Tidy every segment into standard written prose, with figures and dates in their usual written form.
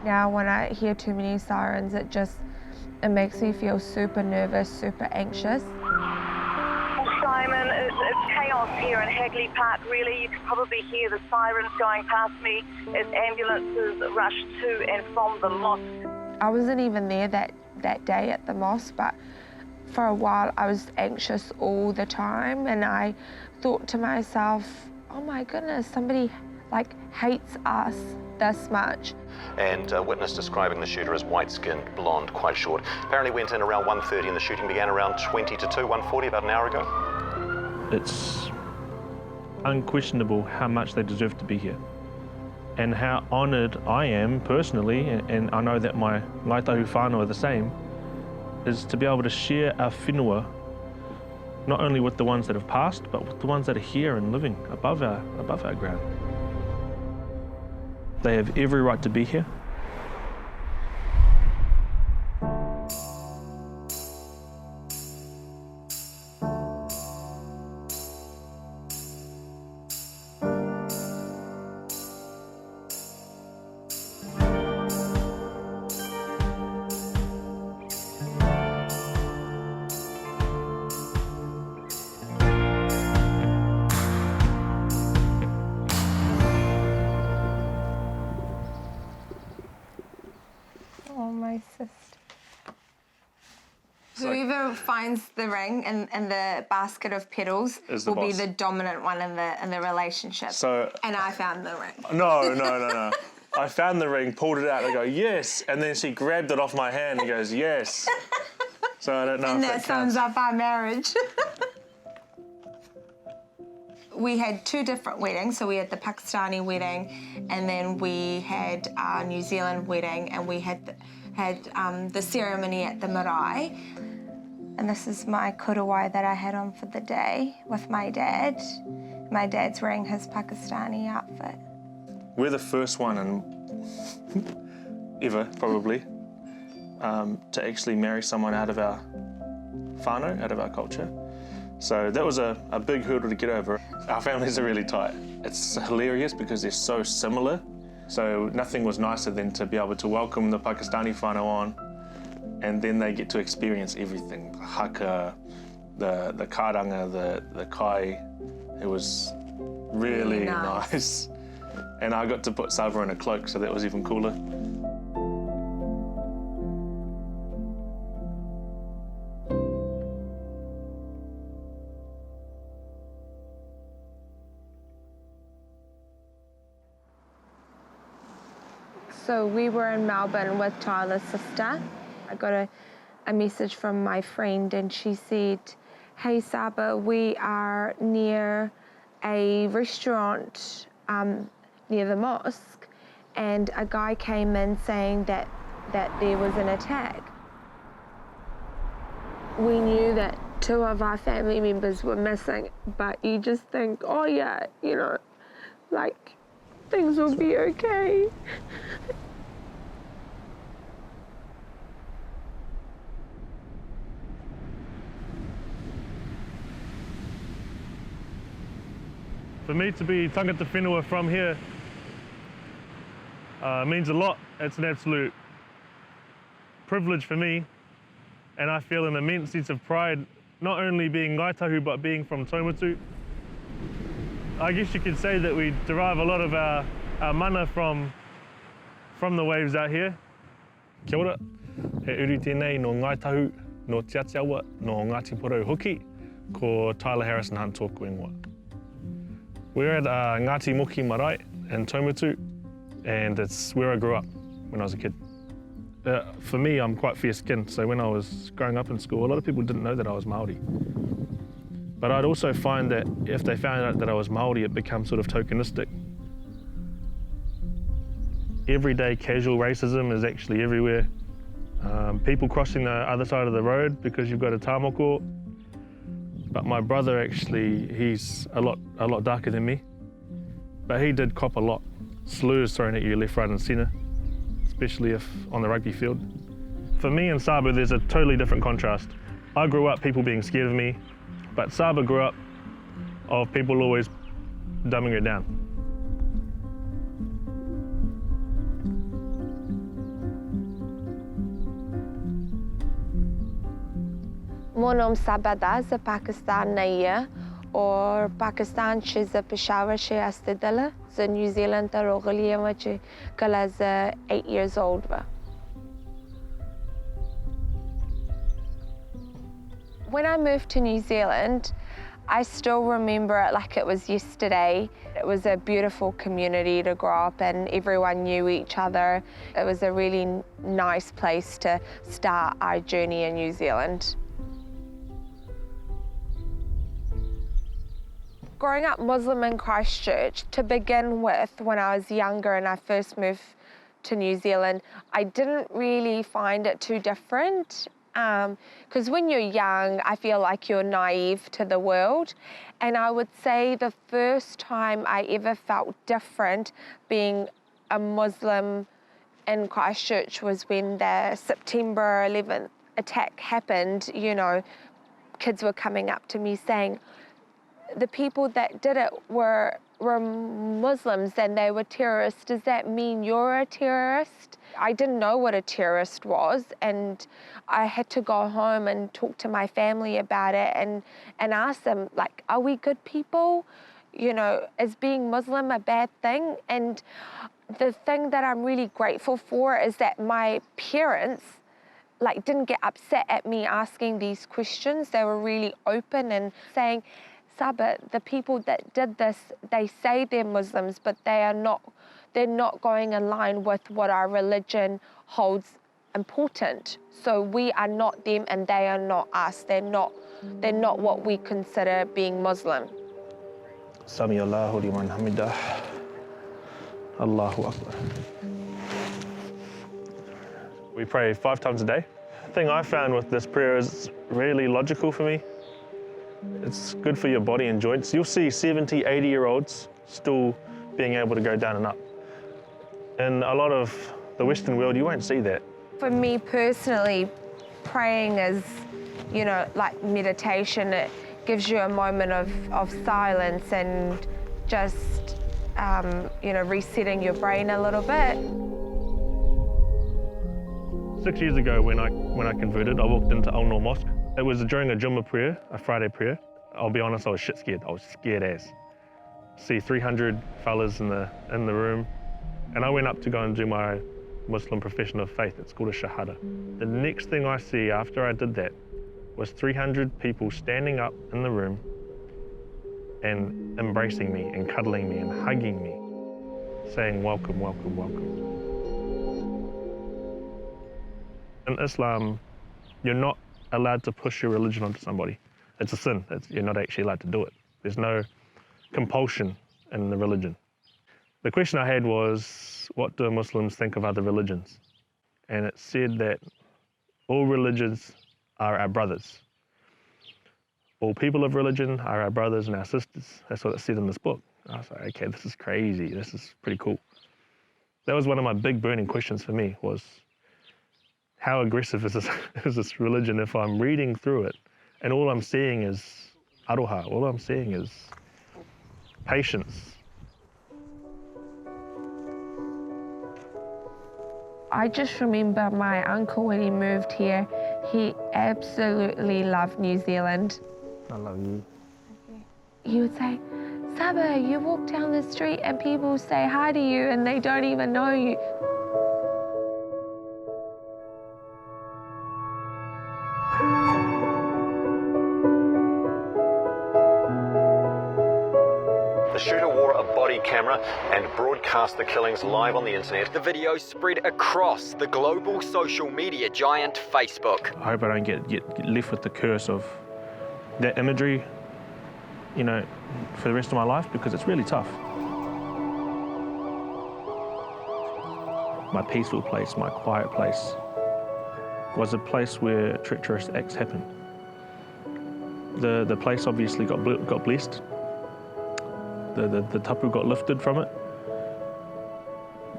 Now when I hear too many sirens, it makes me feel super nervous, super anxious. Simon, it's chaos here in Hagley Park, really. You can probably hear the sirens going past me as ambulances rush to and from the mosque. I wasn't even there that day at the mosque, but for a while I was anxious all the time, and I thought to myself, oh my goodness, somebody hates us this much. And a witness describing the shooter as white-skinned, blonde, quite short. Apparently went in around 1:30 and the shooting began around 20 to 2, 1:40, about an hour ago. It's unquestionable how much they deserve to be here and how honoured I am personally, and I know that my Ngāi Tahu whānau are the same, is to be able to share our whenua, not only with the ones that have passed, but with the ones that are here and living above our ground. They have every right to be here. Oh, my sister. Whoever finds the ring and the basket of petals will be the dominant one in the relationship. So, and I found the ring. No. I found the ring, pulled it out, and I go, yes. And then she grabbed it off my hand and goes, yes. So I don't know And if that sums up our marriage. We had two different weddings. So we had the Pakistani wedding, and then we had our New Zealand wedding, and we had the ceremony at the marae. And this is my kurawai that I had on for the day with my dad. My dad's wearing his Pakistani outfit. We're the first one ever, probably, to actually marry someone out of our whānau, out of our culture. So that was a big hurdle to get over. Our families are really tight. It's hilarious because they're so similar. So nothing was nicer than to be able to welcome the Pakistani whānau on, and then they get to experience everything. The haka, the karanga, the kai. It was really nice. And I got to put Saba in a cloak, so that was even cooler. So we were in Melbourne with Tyler's sister. I got a message from my friend, and she said, hey Saba, we are near a restaurant near the mosque, and a guy came in saying that there was an attack. We knew that two of our family members were missing, but you just think, oh yeah, things will be okay. For me to be tangata whenua from here means a lot. It's an absolute privilege for me, and I feel an immense sense of pride, not only being Ngāi Tahu, but being from Taumotu. I guess you could say that we derive a lot of our mana from the waves out here. Kia ora, he uru tēnei no Ngāi Tahu, no Te Atiawa, no Ngāti Porou hoki, ko Tyler Harrison Hunt tōku ingoa. We're at Ngāti Moki Marae in Taumotu, and it's where I grew up when I was a kid. For me, I'm quite fair-skinned, so when I was growing up in school, a lot of people didn't know that I was Māori. But I'd also find that if they found out that I was Māori, it becomes sort of tokenistic. Everyday casual racism is actually everywhere. People crossing the other side of the road because you've got a tāmoko. But my brother actually, he's a lot darker than me. But he did cop a lot. Slurs thrown at you left, right and centre, especially if on the rugby field. For me and Saba, there's a totally different contrast. I grew up people being scared of me, but Saba grew up of people always dumbing her down. Mon nom Sabada ze Pakistan naia, or Pakistan she ze Peshawar she astidala, ze New Zealand ta rogalia machi kala ze 8 years old va. When I moved to New Zealand, I still remember it like it was yesterday. It was a beautiful community to grow up in. Everyone knew each other. It was a really nice place to start our journey in New Zealand. Growing up Muslim in Christchurch, to begin with, when I was younger and I first moved to New Zealand, I didn't really find it too different. Because when you're young, I feel like you're naive to the world. And I would say the first time I ever felt different being a Muslim in Christchurch was when the September 11th attack happened. You know, kids were coming up to me saying, the people that did it were Muslims and they were terrorists. Does that mean you're a terrorist? I didn't know what a terrorist was, and I had to go home and talk to my family about it and ask them, like, are we good people? You know, is being Muslim a bad thing? And the thing that I'm really grateful for is that my parents didn't get upset at me asking these questions. They were really open and saying, Saba, the people that did this, they say they're Muslims, but they're not going in line with what our religion holds important. So we are not them and they are not us. They're not what we consider being Muslim. Sami Allahu liman hamidah. Allahu Akbar. We pray 5 times a day. The thing I found with this prayer is really logical for me. It's good for your body and joints. You'll see 70, 80-year-olds still being able to go down and up. In a lot of the Western world, you won't see that. For me personally, praying is, you know, like meditation. It gives you a moment of silence and just, you know, resetting your brain a little bit. 6 years ago when I converted, I walked into Al Noor Mosque. It was during a Jummah prayer, a Friday prayer. I'll be honest, I was shit scared. I was scared as. See 300 fellas in the room, and I went up to go and do my Muslim profession of faith. It's called a Shahada. The next thing I see after I did that was 300 people standing up in the room and embracing me and cuddling me and hugging me, saying, welcome, welcome, welcome. In Islam, you're not allowed to push your religion onto somebody. It's a sin. You're not actually allowed to do it. There's no compulsion in the religion. The question I had was, what do Muslims think of other religions? And it said that all religions are our brothers. All people of religion are our brothers and our sisters. That's what it said in this book. I was like, okay, this is crazy. This is pretty cool. That was one of my big burning questions for me, was how aggressive is this religion if I'm reading through it and all I'm seeing is aroha, all I'm seeing is patience. I just remember my uncle when he moved here, he absolutely loved New Zealand. I love you. He would say, Saba, you walk down the street and people say hi to you and they don't even know you. The shooter wore a body camera and broadcast the killings live on the internet. The video spread across the global social media giant Facebook. I hope I don't get left with the curse of that imagery, you know, for the rest of my life, because it's really tough. My peaceful place, my quiet place, was a place where treacherous acts happened. The place obviously got blessed. The tapu got lifted from it,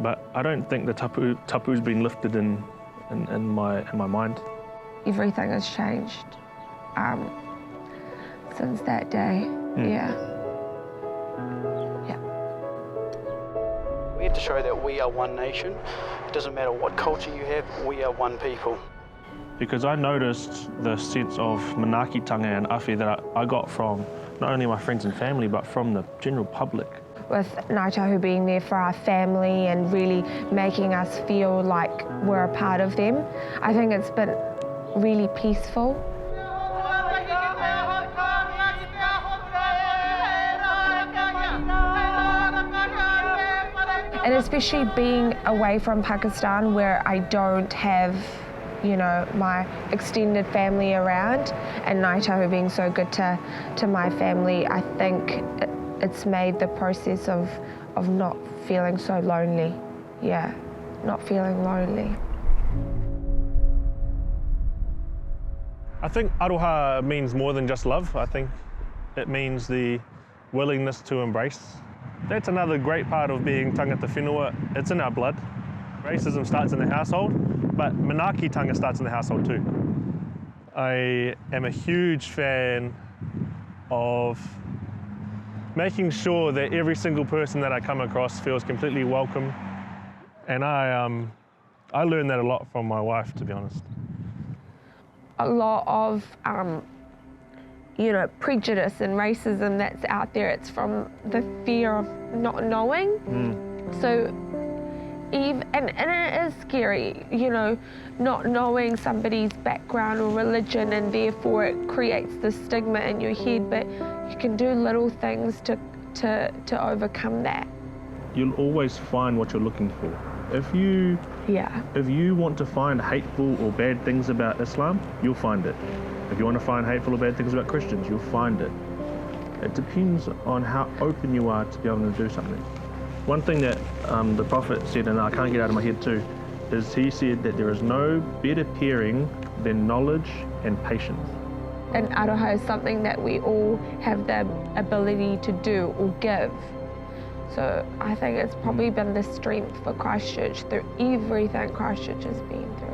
but I don't think the tapu's been lifted in my mind. Everything has changed since that day. Yeah. We have to show that we are one nation. It doesn't matter what culture you have, we are one people. because I noticed the sense of manaakitanga and awhi that I got from not only my friends and family, but from the general public. With Ngāi Tahu being there for our family and really making us feel like we're a part of them, I think it's been really peaceful. And especially being away from Pakistan where I don't have, you know, my extended family around, and Ngāi Tahu being so good to my family, I think it's made the process of not feeling so lonely. Yeah, not feeling lonely. I think aroha means more than just love. I think it means the willingness to embrace. That's another great part of being tangata whenua. It's in our blood. Racism starts in the household, but manaakitanga starts in the household too. I am a huge fan of making sure that every single person that I come across feels completely welcome, and I learned that a lot from my wife, to be honest. A lot of you know, prejudice and racism that's out there, it's from the fear of not knowing. So, and it is scary, you know, not knowing somebody's background or religion, and therefore it creates this stigma in your head, but you can do little things to overcome that. You'll always find what you're looking for. If you want to find hateful or bad things about Islam, you'll find it. If you want to find hateful or bad things about Christians, you'll find it. It depends on how open you are to be able to do something. One thing that the Prophet said, and I can't get out of my head too, is he said that there is no better pairing than knowledge and patience. And aroha is something that we all have the ability to do or give. So I think it's probably been the strength for Christchurch through everything Christchurch has been through.